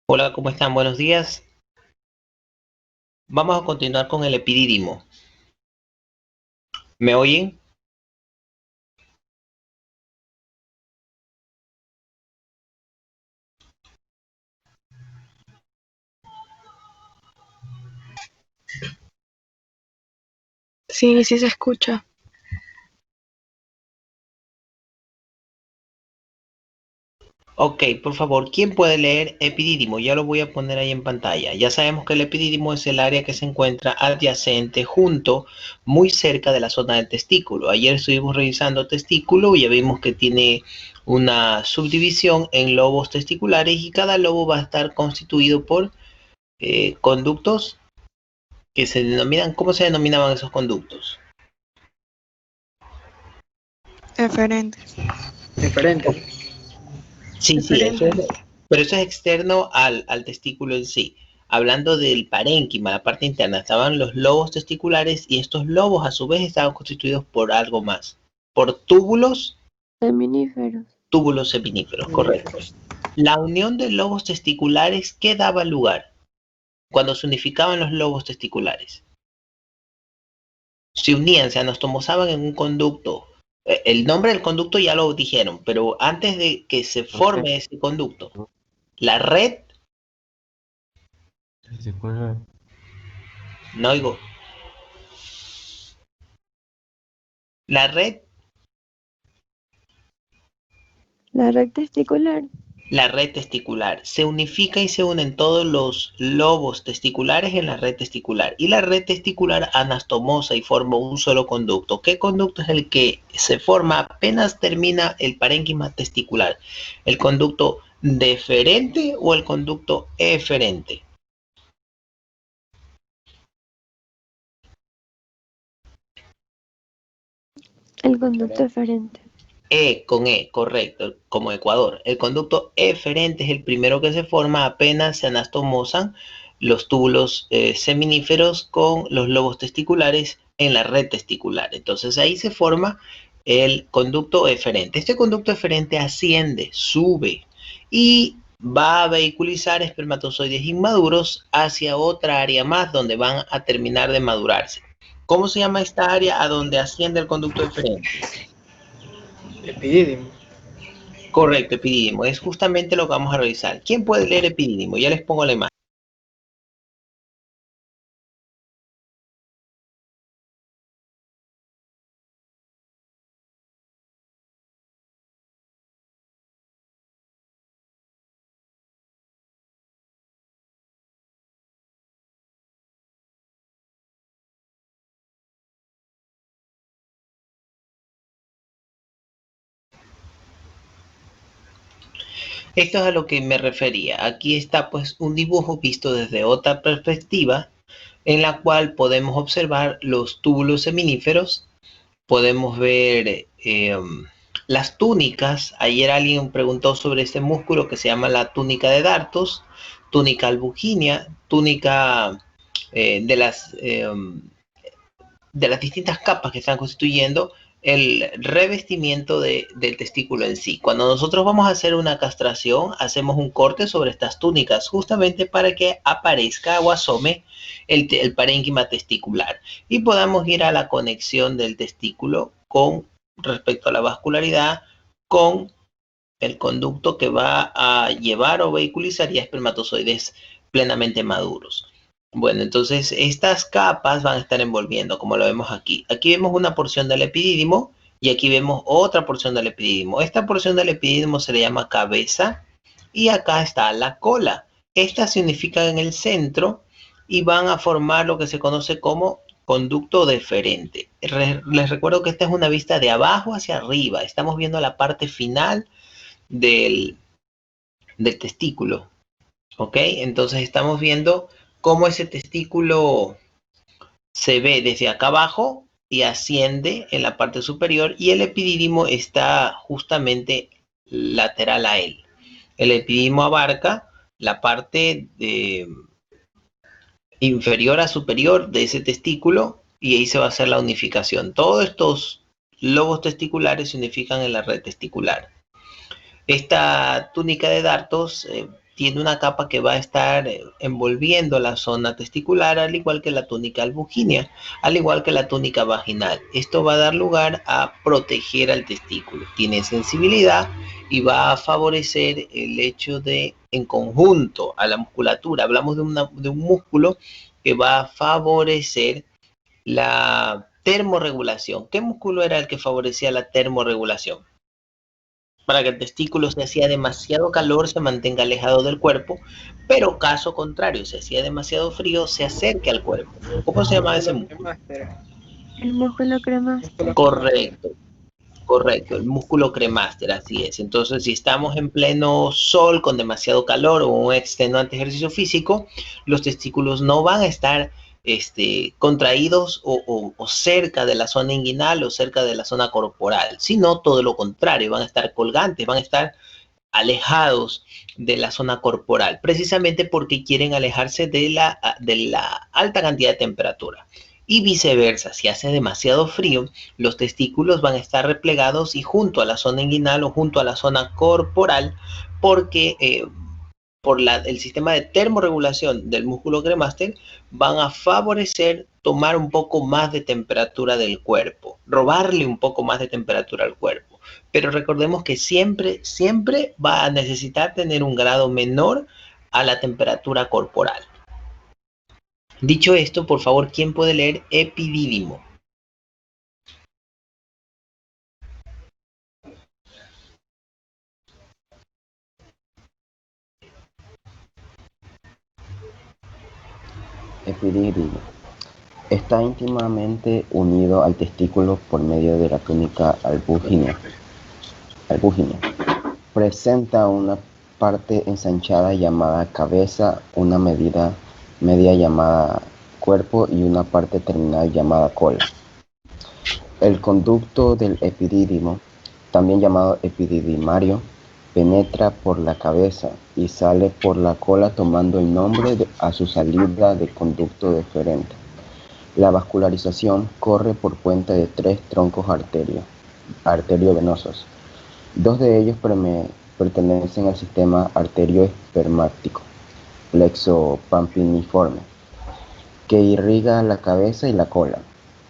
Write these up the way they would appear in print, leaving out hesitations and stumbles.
Hola, ¿cómo están? Buenos días. Vamos a continuar con el epidídimo. ¿Me oyen? Sí, sí se escucha. Ok, por favor, ¿quién puede leer epidídimo? Ya lo voy a poner ahí en pantalla. Ya sabemos que el epidídimo es el área que se encuentra adyacente, junto, muy cerca de la zona del testículo. Ayer estuvimos revisando testículo y ya vimos que tiene una subdivisión en lobos testiculares y cada lobo va a estar constituido por conductos que se denominan, ¿cómo se denominaban esos conductos? Eferentes. Diferentes. Sí, eso es, Eferentes. pero eso es externo al testículo en sí. Hablando del parénquima, la parte interna, estaban los lobos testiculares y estos lobos a su vez estaban constituidos por algo más, por Seminíferos. túbulos seminíferos, correcto. La unión de lobos testiculares, ¿qué daba lugar cuando se unificaban los lobos testiculares? Se unían, se anastomosaban en un conducto. El nombre del conducto ya lo dijeron, pero antes de que se forme ese conducto, la red, no oigo, la red, La red testicular. la red testicular. Se unifica y se unen todos los lobos testiculares en la red testicular. Y la red testicular anastomosa y forma un solo conducto. ¿Qué conducto es el que se forma apenas termina el parénquima testicular? ¿El conducto deferente o el conducto eferente? El conducto eferente. Con E, correcto, como Ecuador. El conducto eferente es el primero que se forma apenas se anastomosan los túbulos seminíferos con los lobos testiculares en la red testicular. Entonces ahí se forma el conducto eferente. Este conducto eferente asciende, sube y va a vehiculizar espermatozoides inmaduros hacia otra área más donde van a terminar de madurarse. ¿Cómo se llama esta área a donde asciende el conducto eferente? Epidídimo. Correcto, epidídimo. Es justamente lo que vamos a revisar. ¿Quién puede leer epidídimo? Ya les pongo la imagen. Esto es a lo que me refería. Aquí está pues un dibujo visto desde otra perspectiva en la cual podemos observar los túbulos seminíferos, podemos ver las túnicas. Ayer alguien preguntó sobre este músculo que se llama la túnica de Dartos, túnica albuginia, túnica de las distintas capas que están constituyendo el revestimiento del testículo en sí. Cuando nosotros vamos a hacer una castración, hacemos un corte sobre estas túnicas justamente para que aparezca o asome el parénquima testicular y podamos ir a la conexión del testículo con respecto a la vascularidad con el conducto que va a llevar o vehiculizar ya espermatozoides plenamente maduros. Bueno, entonces estas capas van a estar envolviendo, como lo vemos aquí. Aquí vemos una porción del epidídimo y aquí vemos otra porción del epidídimo. Esta porción del epidídimo se le llama cabeza y acá está la cola. Estas se unifican en el centro y van a formar lo que se conoce como conducto deferente. Les recuerdo que esta es una vista de abajo hacia arriba. Estamos viendo la parte final del, del testículo, ¿ok? Entonces estamos viendo cómo ese testículo se ve desde acá abajo y asciende en la parte superior y el epidídimo está justamente lateral a él. El epidídimo abarca la parte inferior a superior de ese testículo y ahí se va a hacer la unificación. Todos estos lobos testiculares se unifican en la red testicular. Esta túnica de Dartos tiene una capa que va a estar envolviendo la zona testicular, al igual que la túnica albuginea, al igual que la túnica vaginal. Esto va a dar lugar a proteger al testículo. Tiene sensibilidad y va a favorecer el hecho de, en conjunto a la musculatura, hablamos de un músculo que va a favorecer la termorregulación. ¿Qué músculo era el que favorecía la termorregulación? Para que el testículo, si hacía demasiado calor, se mantenga alejado del cuerpo, pero caso contrario, si hacía demasiado frío, se acerque al cuerpo. ¿Cómo se llama ese músculo? El músculo cremáster. Correcto, correcto, el músculo cremáster, así es. Entonces, si estamos en pleno sol con demasiado calor o un extenuante ejercicio físico, los testículos no van a estar contraídos o cerca de la zona inguinal o cerca de la zona corporal, sino todo lo contrario, van a estar colgantes, van a estar alejados de la zona corporal, precisamente porque quieren alejarse de la alta cantidad de temperatura. Y viceversa, si hace demasiado frío, los testículos van a estar replegados y junto a la zona inguinal o junto a la zona corporal, porque por el sistema de termorregulación del músculo cremáster van a favorecer tomar un poco más de temperatura del cuerpo, robarle un poco más de temperatura al cuerpo. Pero recordemos que siempre va a necesitar tener un grado menor a la temperatura corporal. Dicho esto, por favor, ¿quién puede leer epidídimo? Epidídimo. Está íntimamente unido al testículo por medio de la túnica albúgina. Presenta una parte ensanchada llamada cabeza, una media llamada cuerpo y una parte terminal llamada cola. El conducto del epidídimo, también llamado epididimario, penetra por la cabeza y sale por la cola tomando el nombre a su salida de conducto deferente. La vascularización corre por cuenta de 3 troncos arteriovenosos. 2 de ellos pertenecen al sistema arterioespermático, plexo pampiniforme, que irriga la cabeza y la cola.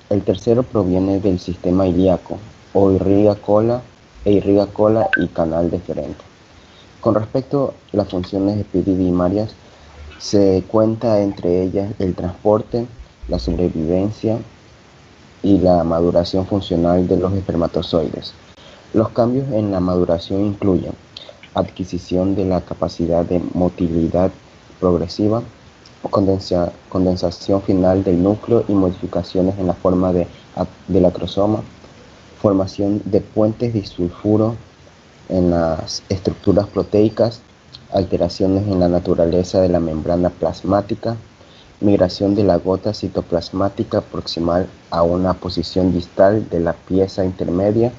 El tercero proviene del sistema ilíaco, irriga cola y canal deferente. Con respecto a las funciones epididimarias, se cuenta entre ellas el transporte, la sobrevivencia y la maduración funcional de los espermatozoides. Los cambios en la maduración incluyen adquisición de la capacidad de motilidad progresiva, condensación final del núcleo y modificaciones en la forma del acrosoma, formación de puentes disulfuro en las estructuras proteicas, alteraciones en la naturaleza de la membrana plasmática, migración de la gota citoplasmática proximal a una posición distal de la pieza intermedia,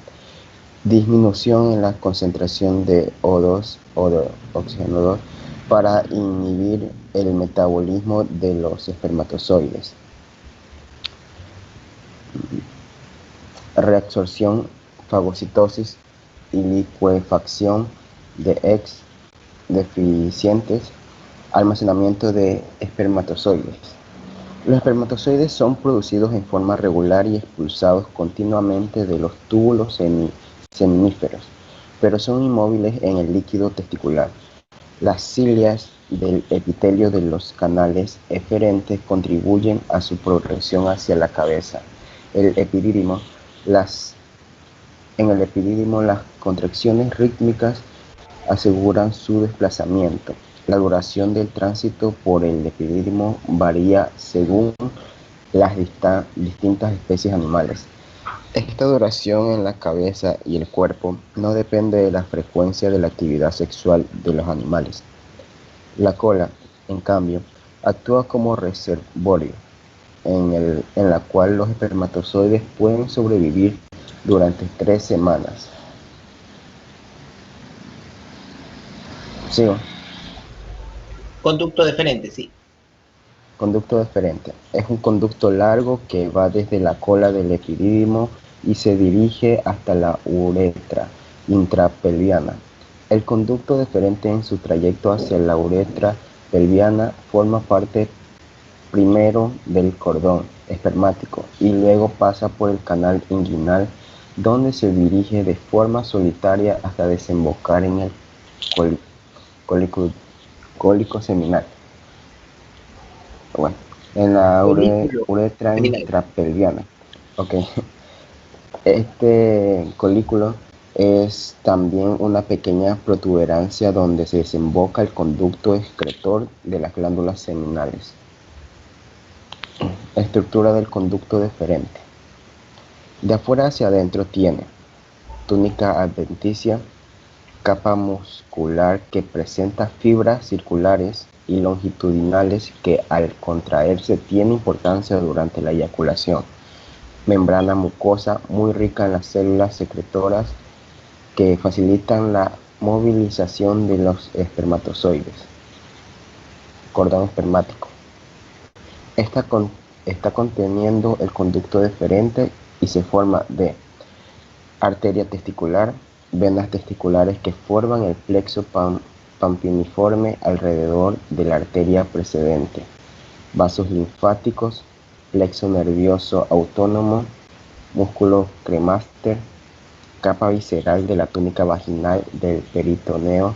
disminución en la concentración de O2 o de oxígeno 2 para inhibir el metabolismo de los espermatozoides. Reabsorción, fagocitosis y licuefacción de X deficientes, almacenamiento de espermatozoides. Los espermatozoides son producidos en forma regular y expulsados continuamente de los túbulos seminíferos, pero son inmóviles en el líquido testicular. Las cilias del epitelio de los canales eferentes contribuyen a su progresión hacia la cabeza. En el epidídimo, las contracciones rítmicas aseguran su desplazamiento. La duración del tránsito por el epidídimo varía según las distintas especies animales. Esta duración en la cabeza y el cuerpo no depende de la frecuencia de la actividad sexual de los animales. La cola, en cambio, actúa como reservorio, en la cual los espermatozoides pueden sobrevivir durante 3 semanas. ¿Sigo? Conducto deferente, sí. Conducto deferente. Es un conducto largo que va desde la cola del epidídimo y se dirige hasta la uretra intrapelviana. El conducto deferente en su trayecto hacia la uretra pelviana forma parte primero del cordón espermático y luego pasa por el canal inguinal, donde se dirige de forma solitaria hasta desembocar en el cólico seminal. Bueno, en la uretra intrapelviana. Okay. Este colículo es también una pequeña protuberancia donde se desemboca el conducto excretor de las glándulas seminales. Estructura del conducto deferente. De afuera hacia adentro tiene túnica adventicia, capa muscular que presenta fibras circulares y longitudinales que al contraerse tiene importancia durante la eyaculación. Membrana mucosa muy rica en las células secretoras que facilitan la movilización de los espermatozoides. Cordón espermático. Está conteniendo el conducto deferente y se forma de arteria testicular, venas testiculares que forman el plexo pampiniforme alrededor de la arteria precedente, vasos linfáticos, plexo nervioso autónomo, músculo cremaster, capa visceral de la túnica vaginal del peritoneo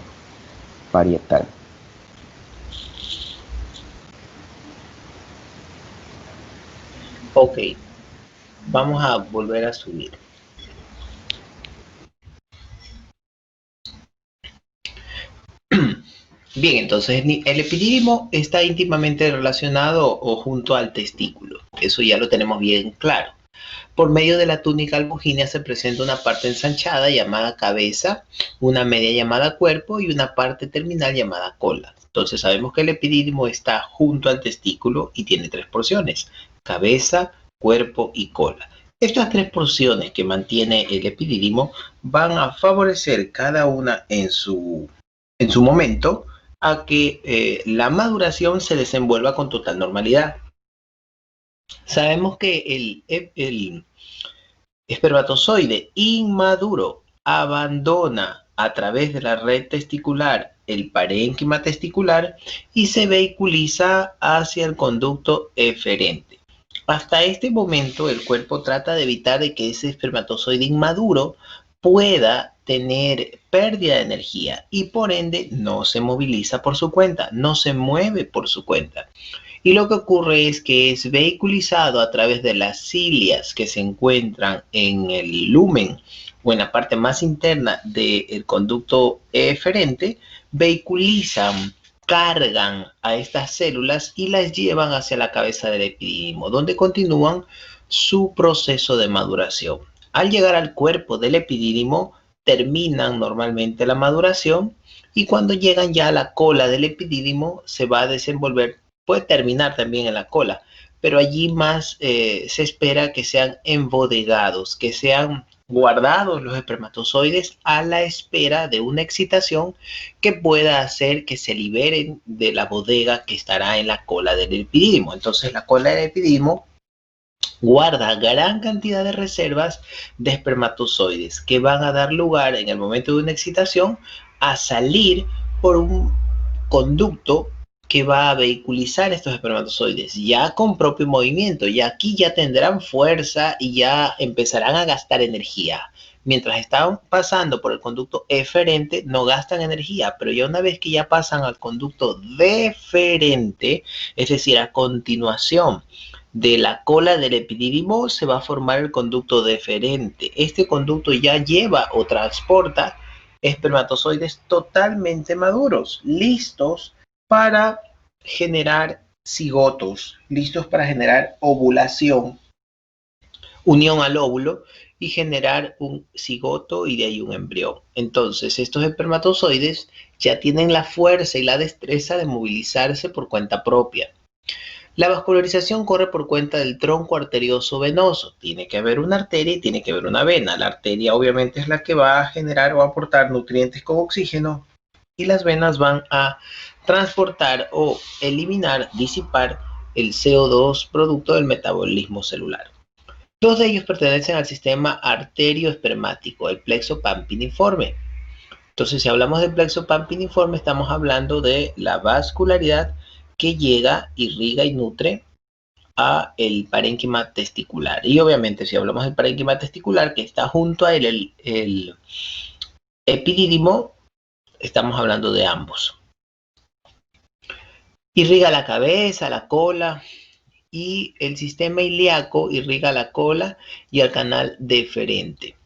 parietal. Ok, vamos a volver a subir. Bien, entonces el epidídimo está íntimamente relacionado o junto al testículo. Eso ya lo tenemos bien claro. Por medio de la túnica albuginea se presenta una parte ensanchada llamada cabeza, una media llamada cuerpo y una parte terminal llamada cola. Entonces sabemos que el epidídimo está junto al testículo y tiene tres porciones: cabeza, cuerpo y cola. Estas tres porciones que mantiene el epidídimo van a favorecer cada una en su momento a que la maduración se desenvuelva con total normalidad. Sabemos que el espermatozoide inmaduro abandona a través de la red testicular el parénquima testicular y se vehiculiza hacia el conducto eferente. Hasta este momento el cuerpo trata de evitar de que ese espermatozoide inmaduro pueda tener pérdida de energía y por ende no se moviliza por su cuenta, no se mueve por su cuenta. Y lo que ocurre es que es vehiculizado a través de las cilias que se encuentran en el lumen o en la parte más interna del conducto eferente, vehiculizan, cargan a estas células y las llevan hacia la cabeza del epidídimo, donde continúan su proceso de maduración. Al llegar al cuerpo del epidídimo, terminan normalmente la maduración y cuando llegan ya a la cola del epidídimo se va a desenvolver. Puede terminar también en la cola, pero allí más se espera que sean embodegados, que sean guardados los espermatozoides a la espera de una excitación que pueda hacer que se liberen de la bodega que estará en la cola del epidídimo. Entonces la cola del epidídimo guarda gran cantidad de reservas de espermatozoides que van a dar lugar en el momento de una excitación a salir por un conducto que va a vehiculizar estos espermatozoides ya con propio movimiento. Y aquí ya tendrán fuerza y ya empezarán a gastar energía. Mientras están pasando por el conducto eferente no gastan energía, pero ya una vez que ya pasan al conducto deferente, es decir, a continuación de la cola del epidídimo se va a formar el conducto deferente. Este conducto ya lleva o transporta espermatozoides totalmente maduros, listos para generar cigotos, listos para generar ovulación, unión al óvulo y generar un cigoto y de ahí un embrión. Entonces, estos espermatozoides ya tienen la fuerza y la destreza de movilizarse por cuenta propia. La vascularización corre por cuenta del tronco arterioso venoso. Tiene que haber una arteria y tiene que haber una vena. La arteria obviamente es la que va a generar o aportar nutrientes con oxígeno y las venas van a transportar o eliminar, disipar el CO2 producto del metabolismo celular. Dos de ellos pertenecen al sistema arterioespermático, el plexo pampiniforme. Entonces, si hablamos del plexo pampiniforme, estamos hablando de la vascularidad que llega, irriga y nutre a el parénquima testicular. Y obviamente, si hablamos del parénquima testicular, que está junto a él, el epidídimo, estamos hablando de ambos. Irriga la cabeza, la cola, y el sistema ilíaco irriga la cola y el canal deferente.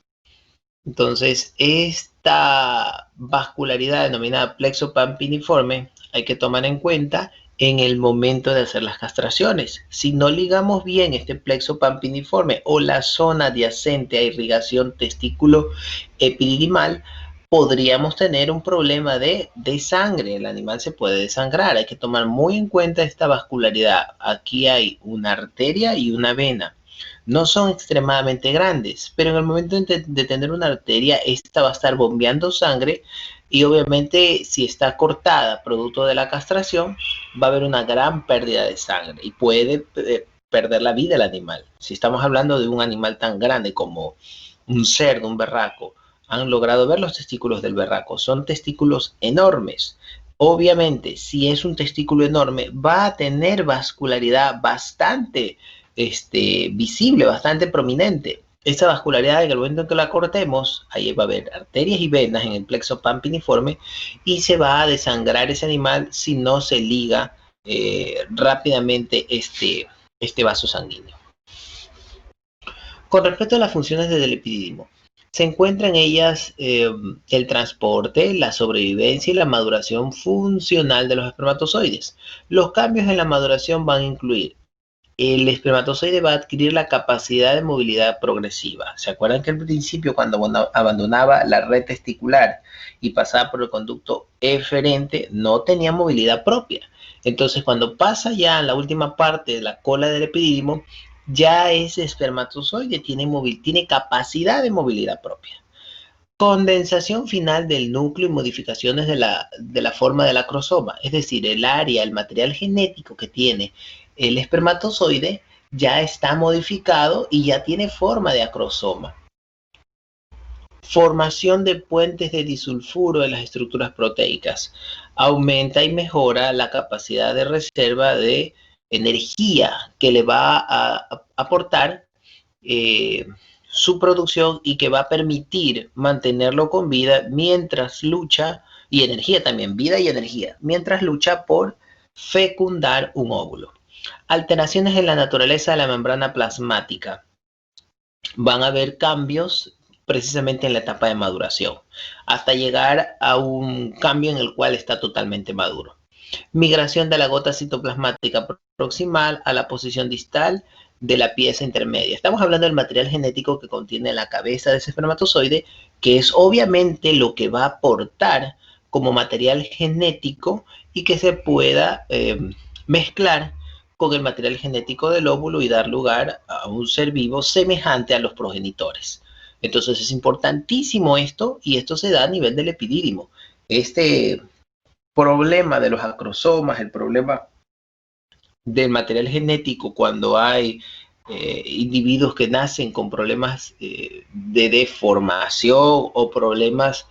Entonces, esta vascularidad denominada plexo pampiniforme hay que tomar en cuenta en el momento de hacer las castraciones. Si no ligamos bien este plexo pampiniforme o la zona adyacente a irrigación testículo epididimal, podríamos tener un problema de sangre. El animal se puede desangrar. Hay que tomar muy en cuenta esta vascularidad. Aquí hay una arteria y una vena. No son extremadamente grandes, pero en el momento de tener una arteria, esta va a estar bombeando sangre y obviamente si está cortada producto de la castración, va a haber una gran pérdida de sangre y puede perder la vida el animal. Si estamos hablando de un animal tan grande como un cerdo, un berraco, han logrado ver los testículos del berraco, son testículos enormes. Obviamente, si es un testículo enorme, va a tener vascularidad bastante visible, bastante prominente. Esta vascularidad, en el momento en que la cortemos, ahí va a haber arterias y venas en el plexo pampiniforme y se va a desangrar ese animal si no se liga rápidamente este vaso sanguíneo. Con respecto a las funciones del epidídimo, se encuentran en ellas el transporte, la sobrevivencia y la maduración funcional de los espermatozoides. Los cambios en la maduración van a incluir: el espermatozoide va a adquirir la capacidad de movilidad progresiva. ¿Se acuerdan que al principio, cuando abandonaba la red testicular y pasaba por el conducto eferente, no tenía movilidad propia? Entonces, cuando pasa ya a la última parte de la cola del epidídimo, ya ese espermatozoide tiene capacidad de movilidad propia. Condensación final del núcleo y modificaciones de la forma del acrosoma, es decir, el área, el material genético que tiene el espermatozoide ya está modificado y ya tiene forma de acrosoma. Formación de puentes de disulfuro en las estructuras proteicas. Aumenta y mejora la capacidad de reserva de energía que le va a aportar su producción y que va a permitir mantenerlo con vida mientras lucha, y energía también, vida y energía, mientras lucha por fecundar un óvulo. Alteraciones en la naturaleza de la membrana plasmática. Van a haber cambios precisamente en la etapa de maduración, hasta llegar a un cambio en el cual está totalmente maduro. Migración de la gota citoplasmática proximal a la posición distal de la pieza intermedia. Estamos hablando del material genético que contiene la cabeza de ese espermatozoide, que es obviamente lo que va a aportar como material genético y que se pueda mezclar con el material genético del óvulo y dar lugar a un ser vivo semejante a los progenitores. Entonces es importantísimo esto, y esto se da a nivel del epidídimo. Este problema de los acrosomas, el problema del material genético cuando hay individuos que nacen con problemas de deformación o problemas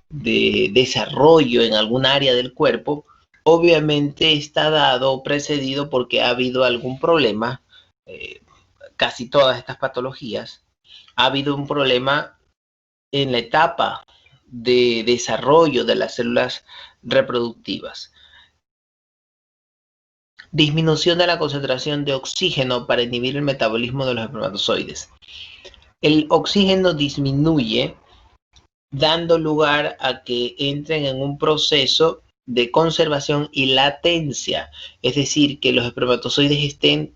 de desarrollo en algún área del cuerpo, obviamente está dado o precedido porque ha habido algún problema. Casi todas estas patologías, ha habido un problema en la etapa de desarrollo de las células reproductivas. Disminución de la concentración de oxígeno para inhibir el metabolismo de los espermatozoides. El oxígeno disminuye, dando lugar a que entren en un proceso de conservación y latencia, es decir, que los espermatozoides estén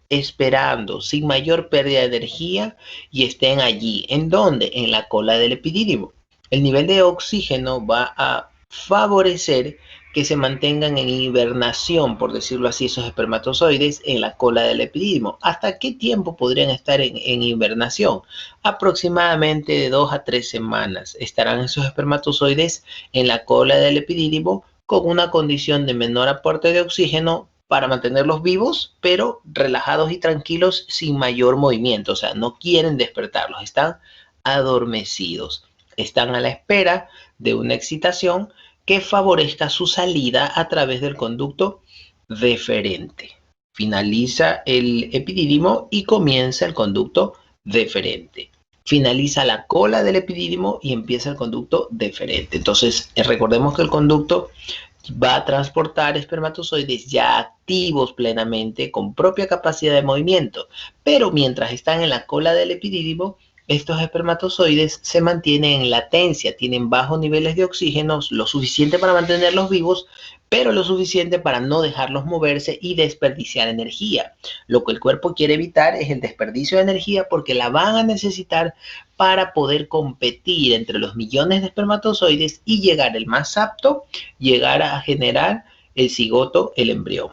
esperando sin mayor pérdida de energía y estén allí. ¿En dónde? En la cola del epidídimo. El nivel de oxígeno va a favorecer que se mantengan en hibernación, por decirlo así, esos espermatozoides en la cola del epidídimo. ¿Hasta qué tiempo podrían estar en hibernación? Aproximadamente de 2 a 3 semanas estarán esos espermatozoides en la cola del epidídimo con una condición de menor aporte de oxígeno para mantenerlos vivos, pero relajados y tranquilos sin mayor movimiento. O sea, no quieren despertarlos, están adormecidos. Están a la espera de una excitación que favorezca su salida a través del conducto deferente. Finaliza el epidídimo y comienza el conducto deferente. Finaliza la cola del epidídimo y empieza el conducto deferente. Entonces, recordemos que el conducto va a transportar espermatozoides ya activos plenamente con propia capacidad de movimiento, pero mientras están en la cola del epidídimo, estos espermatozoides se mantienen en latencia, tienen bajos niveles de oxígeno, lo suficiente para mantenerlos vivos, pero lo suficiente para no dejarlos moverse y desperdiciar energía. Lo que el cuerpo quiere evitar es el desperdicio de energía porque la van a necesitar para poder competir entre los millones de espermatozoides y llegar el más apto, llegar a generar el cigoto, el embrión.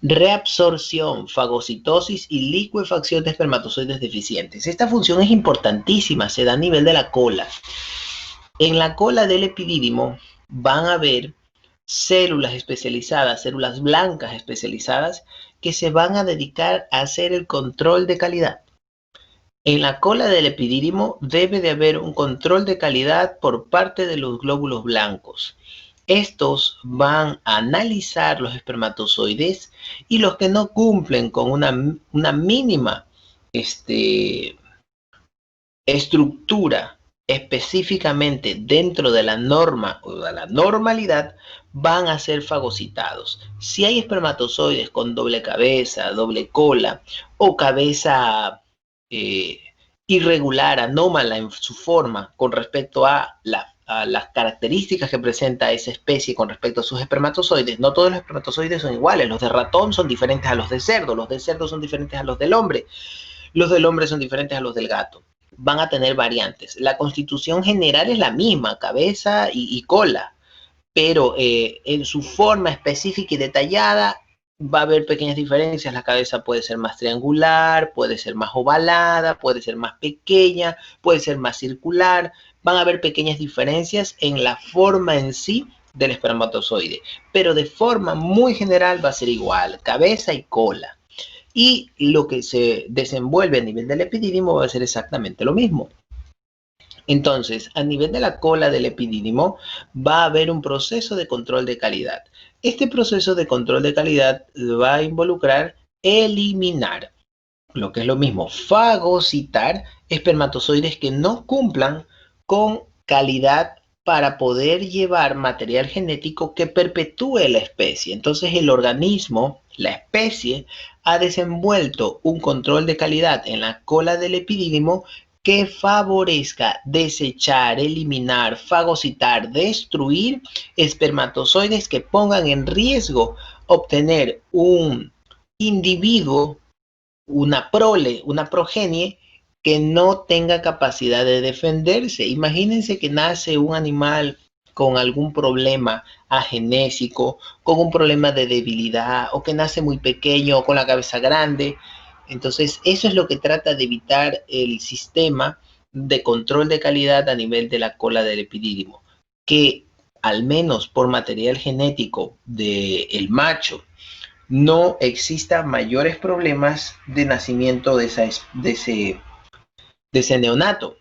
Reabsorción, fagocitosis y licuefacción de espermatozoides deficientes. Esta función es importantísima, se da a nivel de la cola. En la cola del epidídimo van a haber células especializadas, células blancas especializadas, que se van a dedicar a hacer el control de calidad. En la cola del epidídimo debe de haber un control de calidad por parte de los glóbulos blancos. Estos van a analizar los espermatozoides y los que no cumplen con una mínima estructura específicamente dentro de la norma o de la normalidad van a ser fagocitados. Si hay espermatozoides con doble cabeza, doble cola o cabeza irregular, anómala en su forma con respecto a las características que presenta esa especie con respecto a sus espermatozoides. No todos los espermatozoides son iguales. Los de ratón son diferentes a los de cerdo. Los de cerdo son diferentes a los del hombre. Los del hombre son diferentes a los del gato. Van a tener variantes. La constitución general es la misma, cabeza y cola. Pero en su forma específica y detallada va a haber pequeñas diferencias. La cabeza puede ser más triangular, puede ser más ovalada, puede ser más pequeña, puede ser más circular. Van a haber pequeñas diferencias en la forma en sí del espermatozoide, pero de forma muy general va a ser igual, cabeza y cola. Y lo que se desenvuelve a nivel del epidídimo va a ser exactamente lo mismo. Entonces, a nivel de la cola del epidídimo va a haber un proceso de control de calidad. Este proceso de control de calidad va a involucrar eliminar, lo que es lo mismo, fagocitar espermatozoides que no cumplan con calidad para poder llevar material genético que perpetúe la especie. Entonces el organismo, la especie, ha desenvuelto un control de calidad en la cola del epidídimo que favorezca desechar, eliminar, fagocitar, destruir espermatozoides que pongan en riesgo obtener un individuo, una prole, una progenie que no tenga capacidad de defenderse. Imagínense que nace un animal con algún problema agenésico, con un problema de debilidad, o que nace muy pequeño o con la cabeza grande. Entonces, eso es lo que trata de evitar el sistema de control de calidad a nivel de la cola del epidídimo, que al menos por material genético del macho no exista mayores problemas de nacimiento de ese neonato,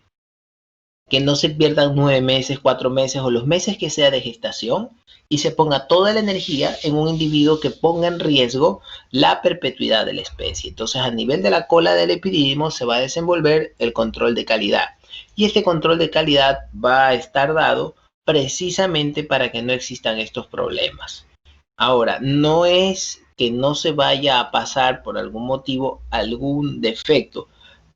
que no se pierdan 9 meses, 4 meses o los meses que sea de gestación y se ponga toda la energía en un individuo que ponga en riesgo la perpetuidad de la especie. Entonces, a nivel de la cola del epidídimo se va a desenvolver el control de calidad y este control de calidad va a estar dado precisamente para que no existan estos problemas. Ahora, no es que no se vaya a pasar por algún motivo algún defecto,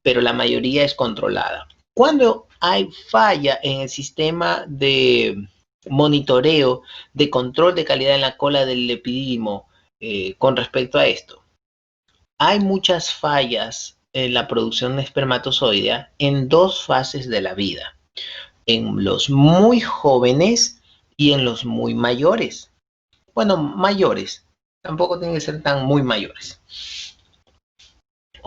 pero la mayoría es controlada. Cuando hay falla en el sistema de monitoreo, de control de calidad en la cola del epidídimo con respecto a esto, hay muchas fallas en la producción de espermatozoidea en 2 fases de la vida, en los muy jóvenes y en los muy mayores. Bueno, mayores, tampoco tienen que ser tan muy mayores.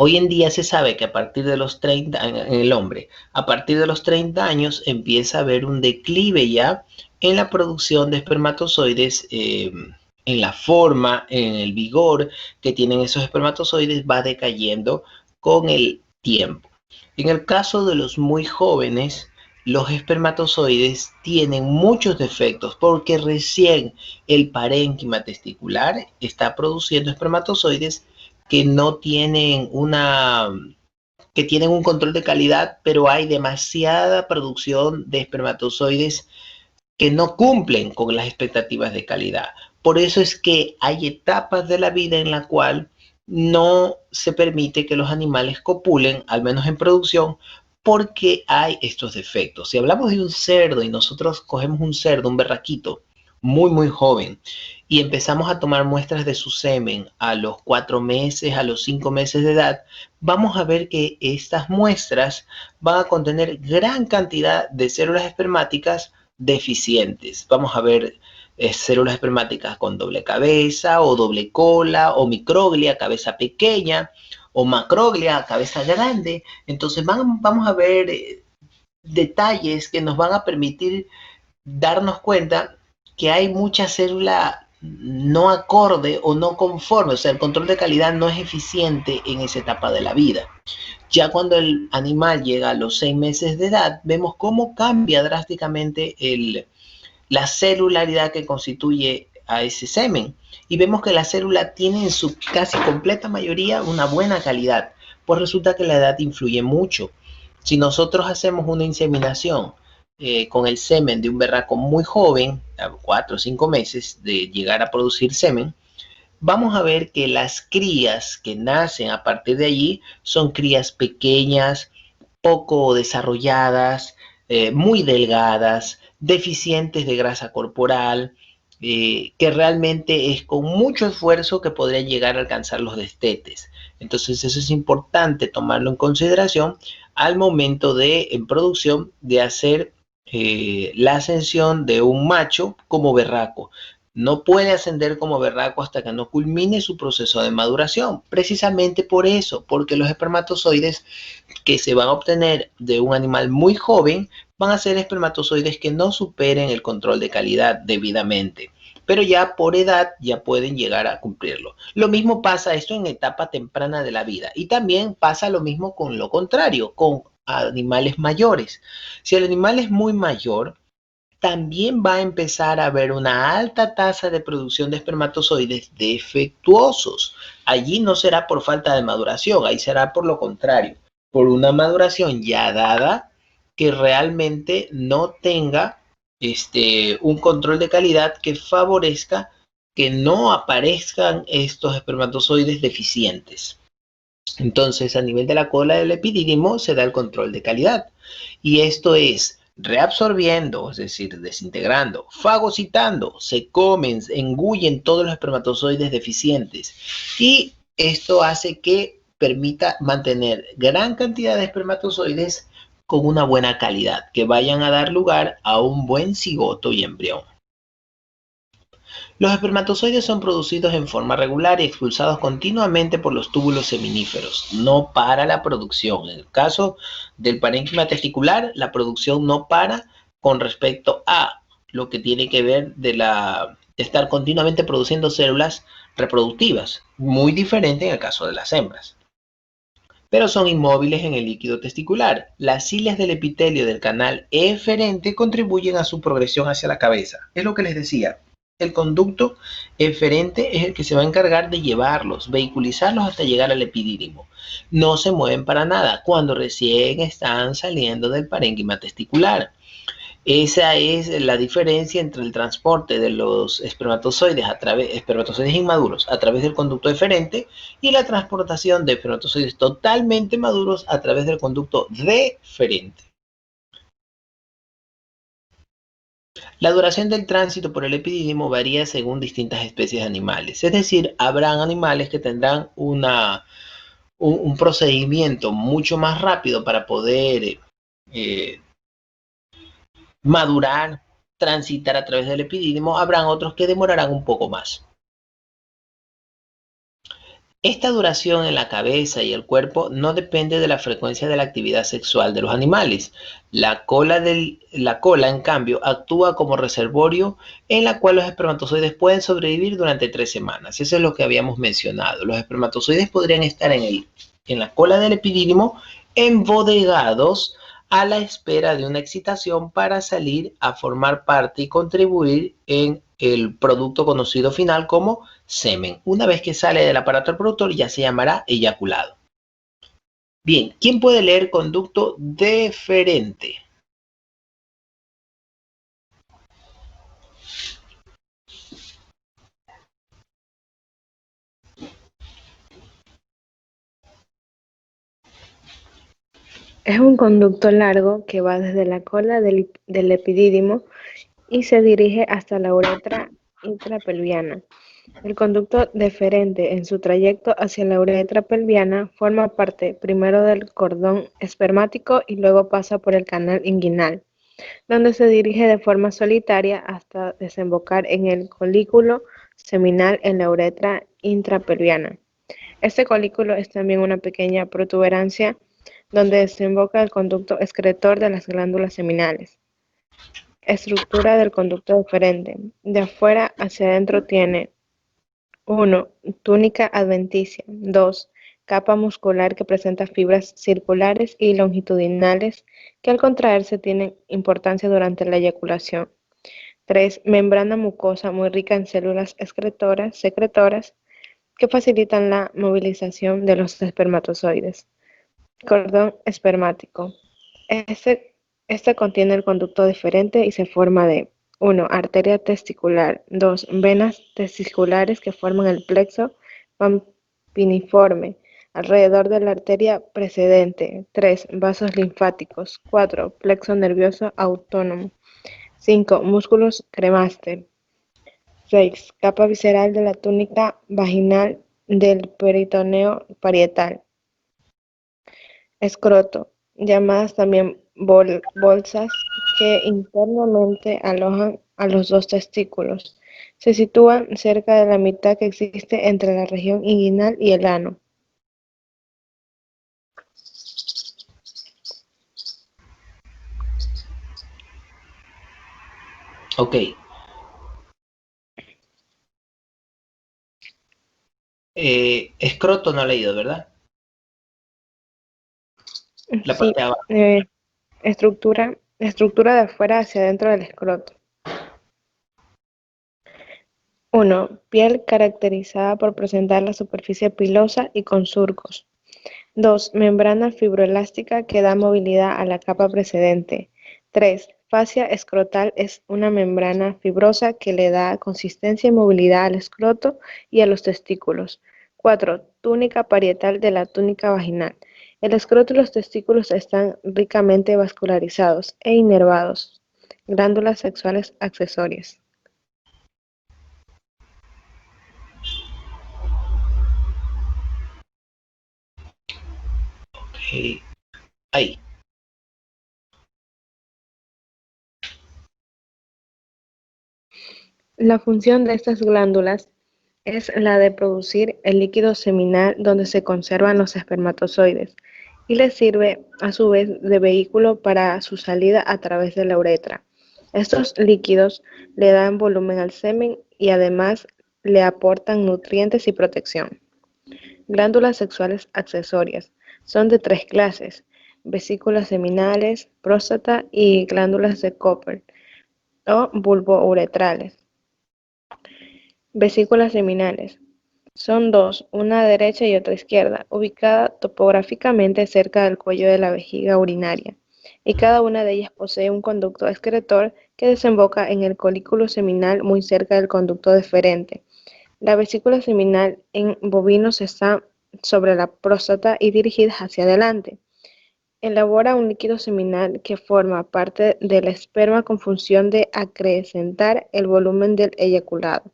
Hoy en día se sabe que a partir de los 30, en el hombre, a partir de los 30 años empieza a haber un declive ya en la producción de espermatozoides, en la forma, en el vigor que tienen esos espermatozoides va decayendo con el tiempo. En el caso de los muy jóvenes, los espermatozoides tienen muchos defectos porque recién el parénquima testicular está produciendo espermatozoides que no tienen que tienen un control de calidad, pero hay demasiada producción de espermatozoides que no cumplen con las expectativas de calidad. Por eso es que hay etapas de la vida en la cual no se permite que los animales copulen, al menos en producción, porque hay estos defectos. Si hablamos de un cerdo y nosotros cogemos un cerdo, un berraquito, muy joven, y empezamos a tomar muestras de su semen a los 4 meses, a los 5 meses de edad, vamos a ver que estas muestras van a contener gran cantidad de células espermáticas deficientes. Vamos a ver células espermáticas con doble cabeza o doble cola o microglia, cabeza pequeña, o macroglia, cabeza grande. Entonces vamos a ver detalles que nos van a permitir darnos cuenta que hay mucha célula no acorde o no conforme, o sea, el control de calidad no es eficiente en esa etapa de la vida. Ya cuando el animal llega a los 6 meses de edad, vemos cómo cambia drásticamente la celularidad que constituye a ese semen. Y vemos que la célula tiene en su casi completa mayoría una buena calidad. Pues resulta que la edad influye mucho. Si nosotros hacemos una inseminación con el semen de un berraco muy joven, a 4 o 5 meses de llegar a producir semen, vamos a ver que las crías que nacen a partir de allí son crías pequeñas, poco desarrolladas, muy delgadas, deficientes de grasa corporal, que realmente es con mucho esfuerzo que podrían llegar a alcanzar los destetes. Entonces eso es importante tomarlo en consideración al momento de, en producción, de hacer la ascensión de un macho como berraco. No puede ascender como berraco hasta que no culmine su proceso de maduración. Precisamente por eso, porque los espermatozoides que se van a obtener de un animal muy joven van a ser espermatozoides que no superen el control de calidad debidamente. Pero ya por edad ya pueden llegar a cumplirlo. Lo mismo pasa esto en etapa temprana de la vida. Y también pasa lo mismo con lo contrario, con animales mayores. Si el animal es muy mayor, también va a empezar a haber una alta tasa de producción de espermatozoides defectuosos. Allí no será por falta de maduración, ahí será por lo contrario, por una maduración ya dada que realmente no tenga un control de calidad que favorezca que no aparezcan estos espermatozoides deficientes. Entonces, a nivel de la cola del epidídimo se da el control de calidad. Y esto es reabsorbiendo, es decir, desintegrando, fagocitando, se comen, engullen todos los espermatozoides deficientes. Y esto hace que permita mantener gran cantidad de espermatozoides con una buena calidad, que vayan a dar lugar a un buen cigoto y embrión. Los espermatozoides son producidos en forma regular y expulsados continuamente por los túbulos seminíferos. No para la producción. En el caso del parénquima testicular, la producción no para con respecto a lo que tiene que ver de estar continuamente produciendo células reproductivas. Muy diferente en el caso de las hembras. Pero son inmóviles en el líquido testicular. Las cilias del epitelio del canal eferente contribuyen a su progresión hacia la cabeza. Es lo que les decía. El conducto eferente es el que se va a encargar de llevarlos, vehiculizarlos hasta llegar al epidídimo. No se mueven para nada cuando recién están saliendo del parénquima testicular. Esa es la diferencia entre el transporte de los espermatozoides inmaduros a través del conducto eferente y la transportación de espermatozoides totalmente maduros a través del conducto deferente. La duración del tránsito por el epidídimo varía según distintas especies de animales. Es decir, habrán animales que tendrán un procedimiento mucho más rápido para poder madurar, transitar a través del epidídimo. Habrán otros que demorarán un poco más. Esta duración en la cabeza y el cuerpo no depende de la frecuencia de la actividad sexual de los animales. La cola, en cambio, actúa como reservorio en la cual los espermatozoides pueden sobrevivir durante 3 semanas. Eso es lo que habíamos mencionado. Los espermatozoides podrían estar en la cola del epidídimo embodegados a la espera de una excitación para salir a formar parte y contribuir en el producto conocido final como semen. Una vez que sale del aparato reproductor ya se llamará eyaculado. Bien, ¿quién puede leer conducto deferente? Es un conducto largo que va desde la cola del epidídimo y se dirige hasta la uretra intrapelviana. El conducto deferente en su trayecto hacia la uretra pelviana forma parte primero del cordón espermático y luego pasa por el canal inguinal, donde se dirige de forma solitaria hasta desembocar en el colículo seminal en la uretra intrapelviana. Este colículo es también una pequeña protuberancia donde desemboca el conducto excretor de las glándulas seminales. Estructura del conducto deferente. De afuera hacia adentro tiene 1. Túnica adventicia. 2. Capa muscular que presenta fibras circulares y longitudinales que al contraerse tienen importancia durante la eyaculación. 3. Membrana mucosa muy rica en células secretoras que facilitan la movilización de los espermatozoides. Cordón espermático. Este contiene el conducto deferente y se forma de 1. Arteria testicular. 2. Venas testiculares que forman el plexo pampiniforme alrededor de la arteria precedente. 3. Vasos linfáticos. 4. Plexo nervioso autónomo. 5. Músculos cremaster. 6. Capa visceral de la túnica vaginal del peritoneo parietal. Escroto, llamadas también bolsas, que internamente alojan a los dos testículos. Se sitúan cerca de la mitad que existe entre la región inguinal y el ano. Ok. Escroto no ha leído, ¿verdad? La Sí, parte de abajo. estructura de afuera hacia adentro del escroto. 1. Piel caracterizada por presentar la superficie pilosa y con surcos. 2. Membrana fibroelástica que da movilidad a la capa precedente. 3. Fascia escrotal es una membrana fibrosa que le da consistencia y movilidad al escroto y a los testículos. 4. Túnica parietal de la túnica vaginal. El escroto y los testículos están ricamente vascularizados e inervados. Glándulas sexuales accesorias. Ok. Ahí. La función de estas glándulas es la de producir el líquido seminal donde se conservan los espermatozoides y les sirve a su vez de vehículo para su salida a través de la uretra. Estos líquidos le dan volumen al semen y además le aportan nutrientes y protección. Glándulas sexuales accesorias. Son de 3 clases: vesículas seminales, próstata y glándulas de Cooper o bulbouretrales. Vesículas seminales. Son dos, una derecha y otra izquierda, ubicada topográficamente cerca del cuello de la vejiga urinaria, y cada una de ellas posee un conducto excretor que desemboca en el colículo seminal muy cerca del conducto deferente. La vesícula seminal en bovinos está sobre la próstata y dirigida hacia adelante. Elabora un líquido seminal que forma parte del esperma con función de acrecentar el volumen del eyaculado,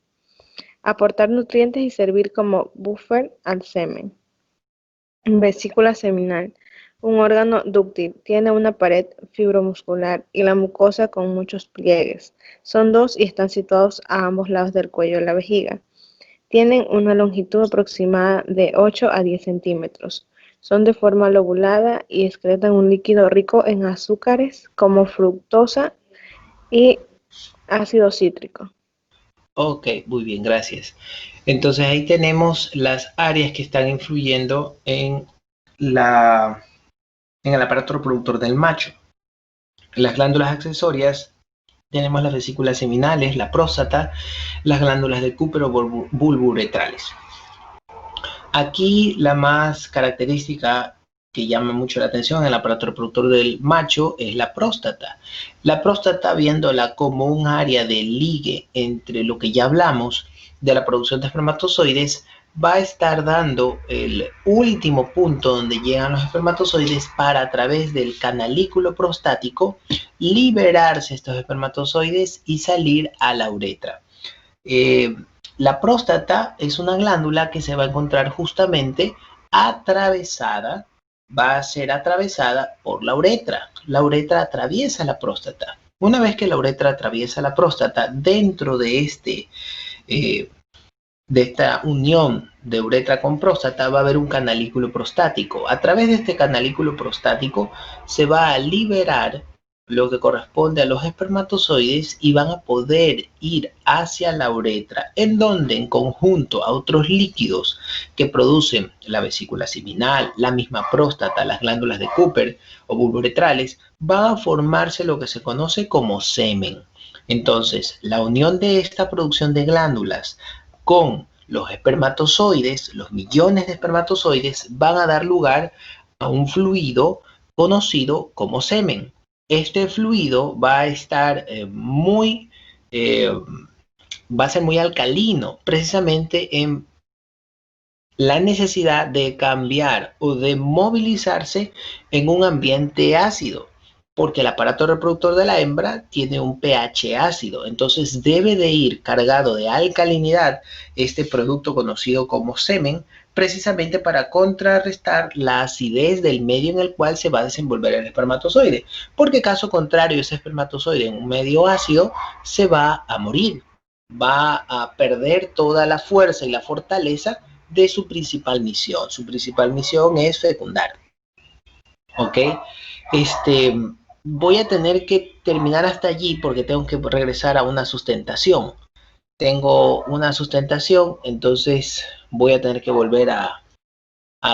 aportar nutrientes y servir como buffer al semen. Vesícula seminal. Un órgano dúctil. Tiene una pared fibromuscular y la mucosa con muchos pliegues. Son dos y están situados a ambos lados del cuello de la vejiga. Tienen una longitud aproximada de 8 a 10 centímetros. Son de forma lobulada y excretan un líquido rico en azúcares como fructosa y ácido cítrico. Ok, muy bien, gracias. Entonces ahí tenemos las áreas que están influyendo en el aparato reproductor del macho. Las glándulas accesorias, tenemos las vesículas seminales, la próstata, las glándulas de Cooper o bulbouretrales. Aquí la más característica que llama mucho la atención en el aparato reproductor del macho es la próstata. La próstata, viéndola como un área de ligue entre lo que ya hablamos de la producción de espermatozoides, va a estar dando el último punto donde llegan los espermatozoides para, a través del canalículo prostático, liberarse estos espermatozoides y salir a la uretra. La próstata es una glándula que se va a encontrar justamente atravesada, va a ser atravesada por la uretra. La uretra atraviesa la próstata. Una vez que la uretra atraviesa la próstata, dentro de esta unión de uretra con próstata va a haber un canalículo prostático. A través de este canalículo prostático se va a liberar lo que corresponde a los espermatozoides y van a poder ir hacia la uretra, en donde, en conjunto a otros líquidos que producen la vesícula seminal, la misma próstata, las glándulas de Cooper o bulbouretrales, va a formarse lo que se conoce como semen. Entonces, la unión de esta producción de glándulas con los espermatozoides, los millones de espermatozoides, van a dar lugar a un fluido conocido como semen. Este fluido va a estar va a ser muy alcalino, precisamente en la necesidad de cambiar o de movilizarse en un ambiente ácido, porque el aparato reproductor de la hembra tiene un pH ácido, entonces debe de ir cargado de alcalinidad este producto conocido como semen, precisamente para contrarrestar la acidez del medio en el cual se va a desenvolver el espermatozoide, porque caso contrario, ese espermatozoide en un medio ácido se va a morir, va a perder toda la fuerza y la fortaleza de su principal misión. Su principal misión es fecundar. ¿Ok? Voy a tener que terminar hasta allí porque tengo que regresar a una sustentación. Tengo una sustentación, entonces voy a tener que volver a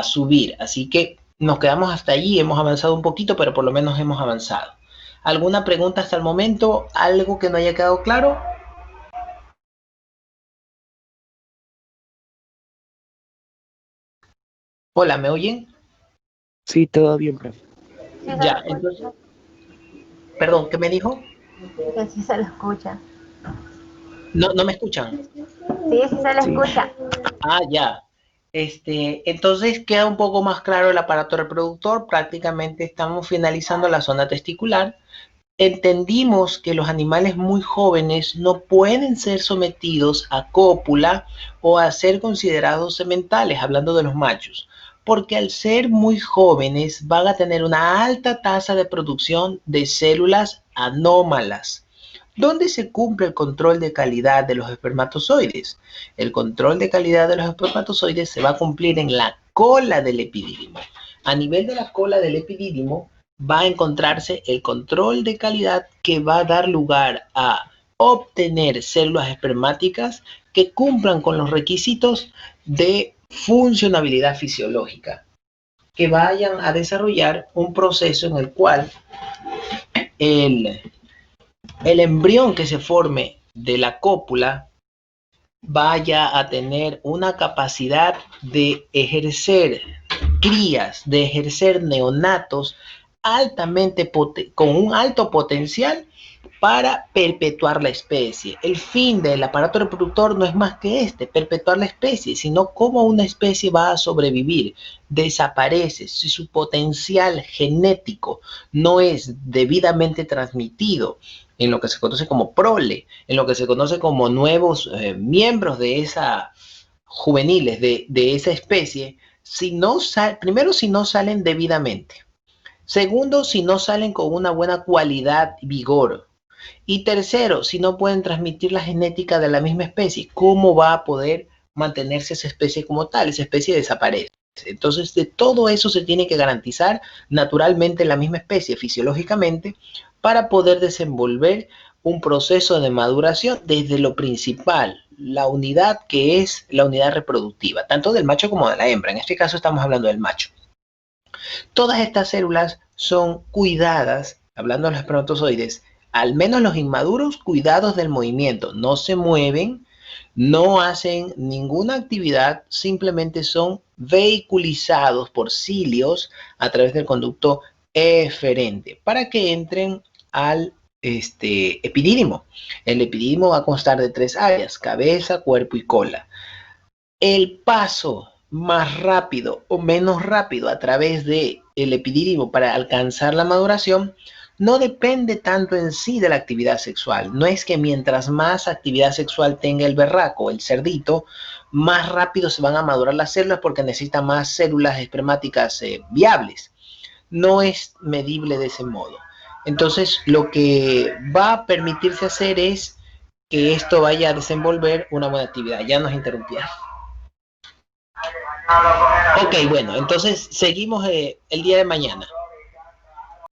subir. Así que nos quedamos hasta allí. Hemos avanzado un poquito, pero por lo menos hemos avanzado. ¿Alguna pregunta hasta el momento? ¿Algo que no haya quedado claro? Hola, ¿me oyen? Sí, todo bien, profe. Ya, entonces, perdón, ¿qué me dijo? Que sí se lo escucha. No me escuchan. Sí, sí se le escucha. Ah, ya. Entonces queda un poco más claro el aparato reproductor. Prácticamente estamos finalizando la zona testicular. Entendimos que los animales muy jóvenes no pueden ser sometidos a cópula o a ser considerados sementales, hablando de los machos, porque al ser muy jóvenes van a tener una alta tasa de producción de células anómalas. ¿Dónde se cumple el control de calidad de los espermatozoides? El control de calidad de los espermatozoides se va a cumplir en la cola del epidídimo. A nivel de la cola del epidídimo va a encontrarse el control de calidad que va a dar lugar a obtener células espermáticas que cumplan con los requisitos de funcionabilidad fisiológica, que vayan a desarrollar un proceso en el cual el embrión que se forme de la cópula vaya a tener una capacidad de ejercer crías, de ejercer neonatos altamente con un alto potencial para perpetuar la especie. El fin del aparato reproductor no es más que perpetuar la especie, sino cómo una especie va a sobrevivir, desaparece, si su potencial genético no es debidamente transmitido en lo que se conoce como prole, en lo que se conoce como nuevos miembros de esa juveniles de esa especie, primero si no salen debidamente, segundo si no salen con una buena cualidad y vigor, y tercero, si no pueden transmitir la genética de la misma especie, ¿cómo va a poder mantenerse esa especie como tal? Esa especie desaparece. Entonces, de todo eso se tiene que garantizar naturalmente la misma especie, fisiológicamente, para poder desenvolver un proceso de maduración desde lo principal, la unidad que es la unidad reproductiva, tanto del macho como de la hembra. En este caso estamos hablando del macho. Todas estas células son cuidadas hablando de los espermatozoides, al menos los inmaduros, cuidados del movimiento, no se mueven, no hacen ninguna actividad, simplemente son vehiculizados por cilios a través del conducto eferente para que entren al epidídimo. El epidídimo va a constar de 3 áreas: cabeza, cuerpo y cola. El paso más rápido o menos rápido a través del epidídimo para alcanzar la maduración no depende tanto en sí de la actividad sexual. No es que mientras más actividad sexual tenga el berraco, el cerdito, más rápido se van a madurar las células porque necesita más células espermáticas viables. No es medible de ese modo. Entonces, lo que va a permitirse hacer es que esto vaya a desenvolver una buena actividad. Ya nos interrumpía. Ok, bueno, entonces seguimos el día de mañana.